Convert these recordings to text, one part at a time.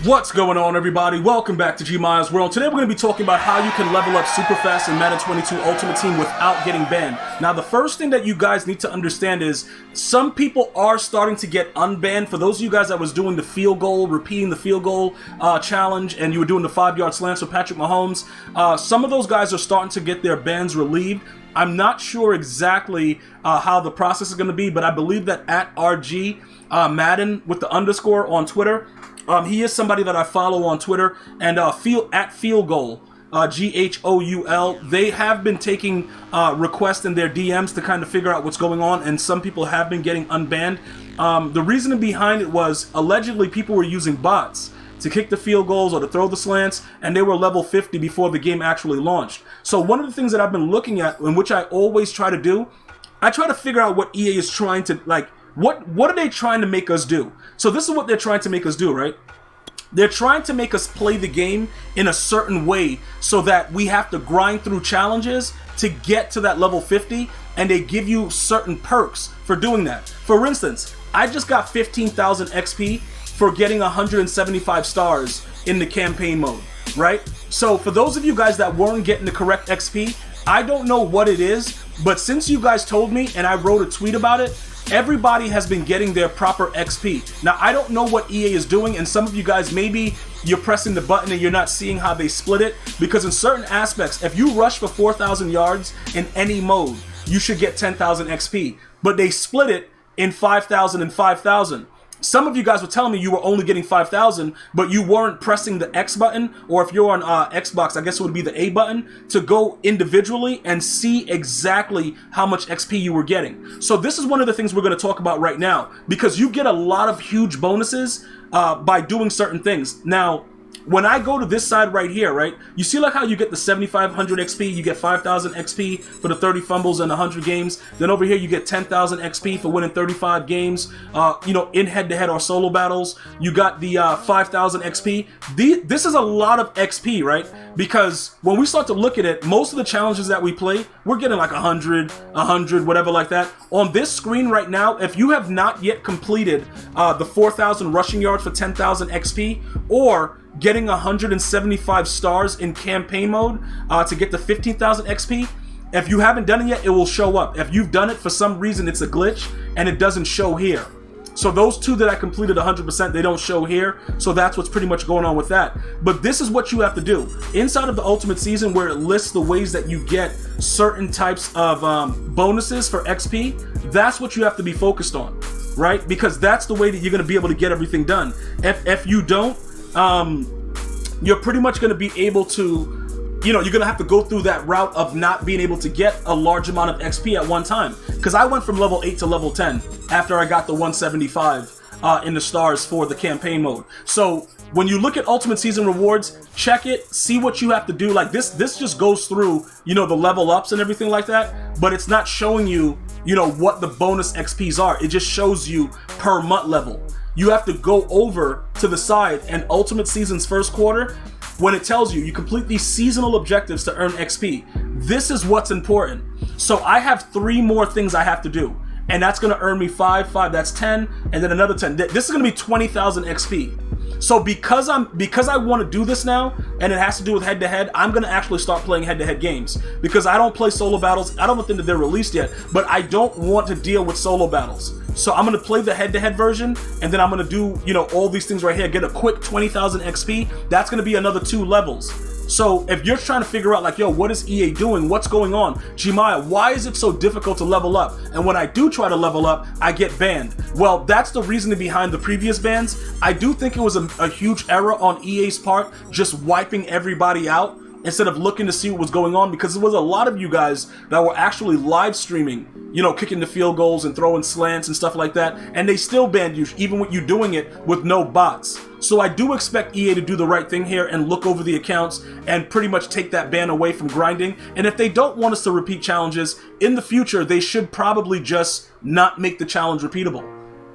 What's going on, everybody? Welcome back to GmiasWorld. Today we're going to be talking about how you can level up Superfast in Madden 22 Ultimate Team without getting banned. Now, the first thing that you guys need to understand is some people are starting to get unbanned. For those of you guys that was doing the field goal, repeating the field goal challenge, and you were doing the 5-yard slants with Patrick Mahomes, some of those guys are starting to get their bans relieved. I'm not sure exactly how the process is going to be, but I believe that at RG Madden with the underscore on Twitter, he is somebody that I follow on Twitter, and at Field Goal, GHOUL, they have been taking requests in their DMs to kind of figure out what's going on, and some people have been getting unbanned. The reasoning behind it was allegedly people were using bots to kick the field goals or to throw the slants, and they were level 50 before the game actually launched. So one of the things that I've been looking at, and which I always try to do, I try to figure out what EA is trying to, like, what are they trying to make us do? So this is what they're trying to make us do, right? They're trying to make us play the game in a certain way so that we have to grind through challenges to get to that level 50, and they give you certain perks for doing that. For instance, I just got 15,000 XP for getting 175 stars in the campaign mode, right? So for those of you guys that weren't getting the correct XP, I don't know what it is, but since you guys told me and I wrote a tweet about it, everybody has been getting their proper XP. Now, I don't know what EA is doing, and some of you guys, maybe you're pressing the button and you're not seeing how they split it, because in certain aspects, if you rush for 4,000 yards in any mode, you should get 10,000 XP. But they split it in 5,000 and 5,000. Some of you guys were telling me you were only getting 5,000, but you weren't pressing the X button, or if you're on Xbox, I guess it would be the A button, to go individually and see exactly how much XP you were getting. So this is one of the things we're going to talk about right now, because you get a lot of huge bonuses by doing certain things. Now, when I go to this side right here, right, you see like how you get the 7,500 XP, you get 5,000 XP for the 30 fumbles and 100 games. Then over here you get 10,000 XP for winning 35 games, in head-to-head or solo battles. You got the 5,000 XP. This is a lot of XP, right? Because when we start to look at it, most of the challenges that we play, we're getting like 100, whatever like that. On this screen right now, if you have not yet completed the 4,000 rushing yards for 10,000 XP, or getting 175 stars in campaign mode to get the 15,000 XP. If you haven't done it yet, it will show up. If you've done it, for some reason, it's a glitch and it doesn't show here. So those two that I completed 100%, they don't show here. So that's what's pretty much going on with that. But this is what you have to do. Inside of the Ultimate Season, where it lists the ways that you get certain types of bonuses for XP, that's what you have to be focused on, right? Because that's the way that you're going to be able to get everything done. If you don't, you're pretty much going to be able to, you're going to have to go through that route of not being able to get a large amount of XP at one time. Because I went from level 8 to level 10 after I got the 175 in the stars for the campaign mode. So when you look at Ultimate Season rewards, check it, see what you have to do. Like this just goes through, the level ups and everything like that, but it's not showing you, what the bonus XPs are. It just shows you per month level. You have to go over to the side, and Ultimate Season's first quarter, when it tells you complete these seasonal objectives to earn XP. This is what's important. So I have 3 more things I have to do, and that's going to earn me 5, that's 10, and then another 10. This is going to be 20,000 XP. So because I want to do this now, and it has to do with head-to-head, I'm going to actually start playing head-to-head games. Because I don't play solo battles. I don't think that they're released yet, but I don't want to deal with solo battles. So I'm going to play the head-to-head version, and then I'm going to do, all these things right here, get a quick 20,000 XP. That's going to be another 2 levels. So if you're trying to figure out like, yo, what is EA doing? What's going on? Gmia, why is it so difficult to level up? And when I do try to level up, I get banned. Well, that's the reasoning behind the previous bans. I do think it was a huge error on EA's part, just wiping everybody out instead of looking to see what was going on, because there was a lot of you guys that were actually live streaming, kicking the field goals and throwing slants and stuff like that, and they still banned you, even with you doing it with no bots. So I do expect EA to do the right thing here and look over the accounts and pretty much take that ban away from grinding. And if they don't want us to repeat challenges in the future, they should probably just not make the challenge repeatable.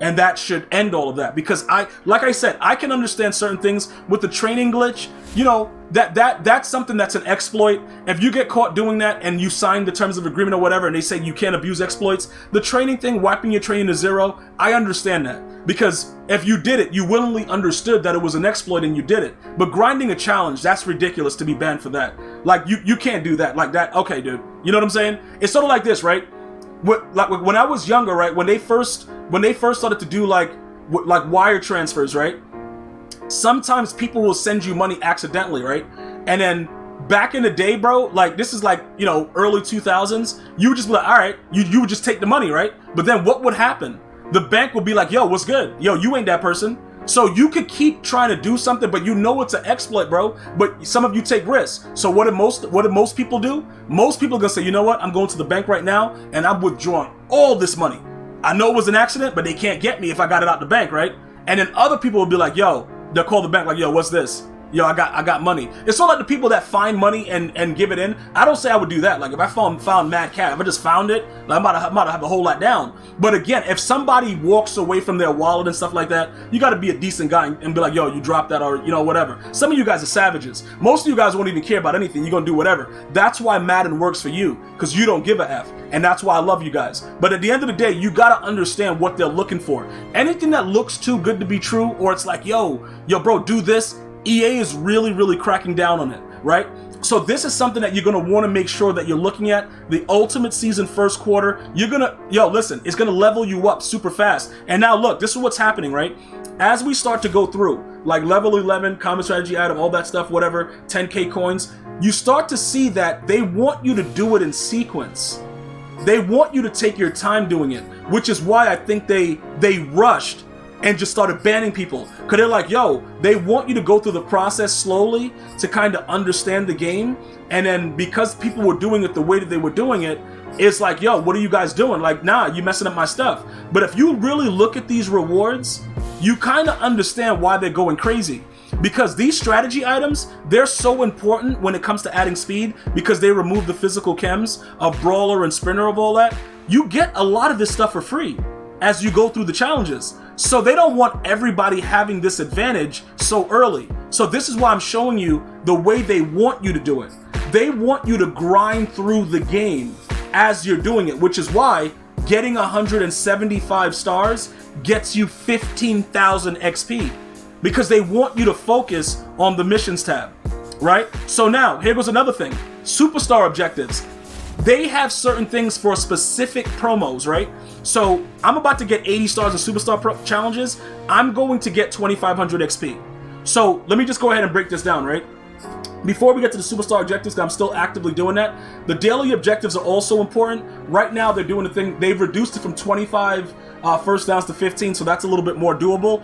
And that should end all of that, because like I said, I can understand certain things with the training glitch. You know, that's something that's an exploit. If you get caught doing that and you sign the terms of agreement or whatever, and they say you can't abuse exploits, the training thing, wiping your training to 0, I understand that, because if you did it, you willingly understood that it was an exploit and you did it. But grinding a challenge, that's ridiculous to be banned for that. Like, you can't do that like that. Okay, dude, you know what I'm saying? It's sort of like this, right? Like when I was younger, right, when they first started to do like wire transfers, right, sometimes people will send you money accidentally, right? And then back in the day, bro, like this is like, you know, early 2000s, you would just be like, all right, you would just take the money, right? But then what would happen? The bank would be like, yo, what's good? Yo, you ain't that person. So you could keep trying to do something, but you know it's an exploit, bro. But some of you take risks. So what do most people do? Most people are gonna say, you know what? I'm going to the bank right now and I'm withdrawing all this money. I know it was an accident, but they can't get me if I got it out the bank, right? And then other people will be like, yo, they'll call the bank like, yo, what's this? Yo, I got money. It's sort of like the people that find money and give it in. I don't say I would do that. Like if I found mad cat, if I just found it, like, I'm about to have a whole lot down. But again, if somebody walks away from their wallet and stuff like that, you got to be a decent guy and be like, yo, you dropped that, or you know, whatever. Some of you guys are savages. Most of you guys won't even care about anything. You're gonna do whatever. That's why Madden works for you, because you don't give a F, and that's why I love you guys. But at the end of the day, you gotta understand what they're looking for. Anything that looks too good to be true, or it's like, yo, bro, do this. EA is really cracking down on it, right? So this is something that you're going to want to make sure that you're looking at. The Ultimate Season first quarter, you're going to, listen, it's going to level you up super fast. And now look, this is what's happening, right? As we start to go through, like level 11, common strategy item, all that stuff, whatever, 10K coins, you start to see that they want you to do it in sequence. They want you to take your time doing it, which is why I think they rushed and just started banning people, because they're like, yo, they want you to go through the process slowly to kind of understand the game. And then because people were doing it the way that they were doing it, it's like, yo, what are you guys doing? Like, nah, you messing up my stuff. But if you really look at these rewards, you kind of understand why they're going crazy. Because these strategy items, they're so important when it comes to adding speed, because they remove the physical chems of brawler and sprinter, of all that. You get a lot of this stuff for free as you go through the challenges. So they don't want everybody having this advantage so early. So this is why I'm showing you the way they want you to do it. They want you to grind through the game as you're doing it, which is why getting 175 stars gets you 15,000 XP, because they want you to focus on the missions tab, right? So now, here goes another thing. Superstar objectives. They have certain things for specific promos, right? So I'm about to get 80 stars in Superstar challenges. I'm going to get 2,500 XP. So let me just go ahead and break this down, right? Before we get to the Superstar objectives, because I'm still actively doing that, the daily objectives are also important. Right now, they're doing the thing, they've reduced it from 25 first downs to 15, so that's a little bit more doable.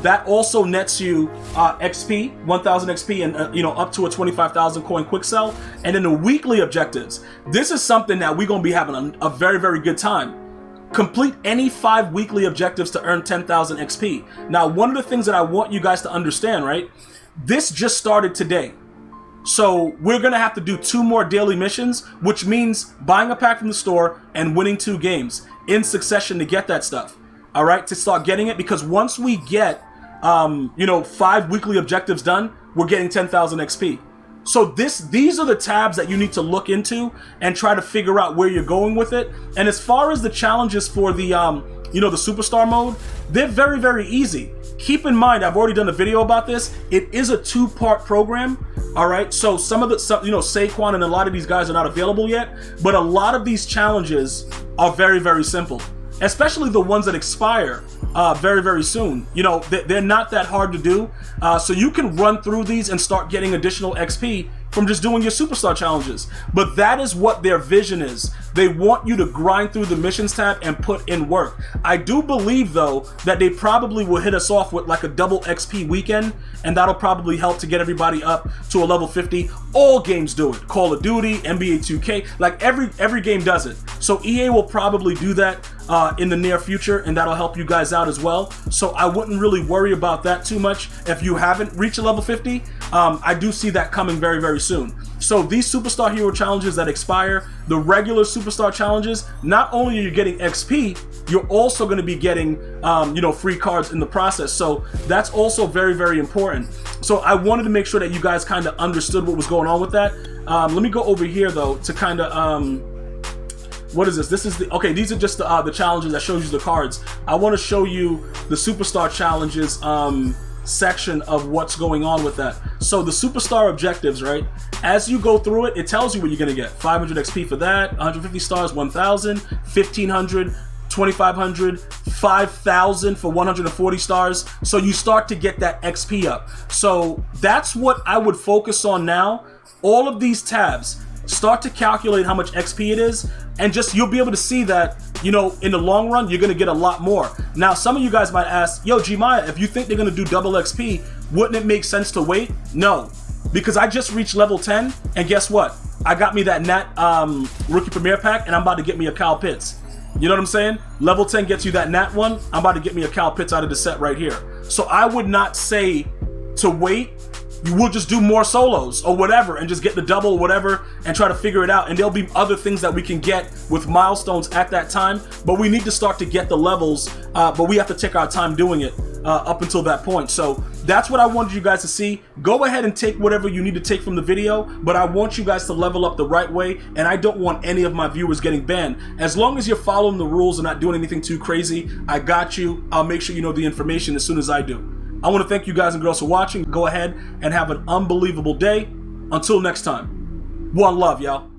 That also nets you XP, 1,000 XP, and up to a 25,000 coin quick sell. And then the weekly objectives. This is something that we're going to be having a very good time. Complete any 5 weekly objectives to earn 10,000 XP. Now, one of the things that I want you guys to understand, right? This just started today. So we're going to have to do 2 more daily missions, which means buying a pack from the store and winning 2 games in succession to get that stuff. All right, to start getting it, because once we get 5 weekly objectives done, we're getting 10,000 XP. So these are the tabs that you need to look into and try to figure out where you're going with it. And as far as the challenges for the the superstar mode, they're very easy. Keep in mind, I've already done a video about this. It is a 2-part program. All right, so Saquon and a lot of these guys are not available yet, but a lot of these challenges are very simple, especially the ones that expire very soon. They're not that hard to do, so you can run through these and start getting additional XP from just doing your superstar challenges. But that is what their vision is. They want you to grind through the missions tab and put in work. I do believe, though, that they probably will hit us off with like a double XP weekend, and that'll probably help to get everybody up to a level 50. All games do it. Call of Duty, NBA 2K, like every game does it. So EA will probably do that in the near future, and that'll help you guys out as well. So I wouldn't really worry about that too much if you haven't reached a level 50. I do see that coming very soon. So these superstar hero challenges that expire, the regular superstar challenges, not only are you getting XP, you're also going to be getting, you know, free cards in the process. So that's also very, very important. So I wanted to make sure that you guys kind of understood what was going on with that. Let me go over here though to kind of, what is this? This is the, okay, these are just the challenges that shows you the cards. I want to show you the Superstar challenges section of what's going on with that. So the Superstar objectives, right? As you go through it, it tells you what you're going to get. 500 XP for that, 150 stars, 1,000, 1,500, 2,500, 5,000 for 140 stars. So you start to get that XP up. So that's what I would focus on now. All of these tabs, start to calculate how much XP it is, and just you'll be able to see that, you know, in the long run, you're going to get a lot more. Now, some of you guys might ask, yo, Gmia, if you think they're going to do double XP, wouldn't it make sense to wait? No, because I just reached level 10, and guess what? I got me that Nat Rookie Premier Pack, and I'm about to get me a Kyle Pitts. You know what I'm saying? Level 10 gets you that Nat one. I'm about to get me a Kyle Pitts out of the set right here. So I would not say to wait. You will just do more solos or whatever and just get the double or whatever and try to figure it out. And there'll be other things that we can get with milestones at that time, but we need to start to get the levels, but we have to take our time doing it up until that point. So that's what I wanted you guys to see. Go ahead and take whatever you need to take from the video, but I want you guys to level up the right way, and I don't want any of my viewers getting banned. As long as you're following the rules and not doing anything too crazy, I got you. I'll make sure you know the information as soon as I do. I want to thank you guys and girls for watching. Go ahead and have an unbelievable day. Until next time, one love, y'all.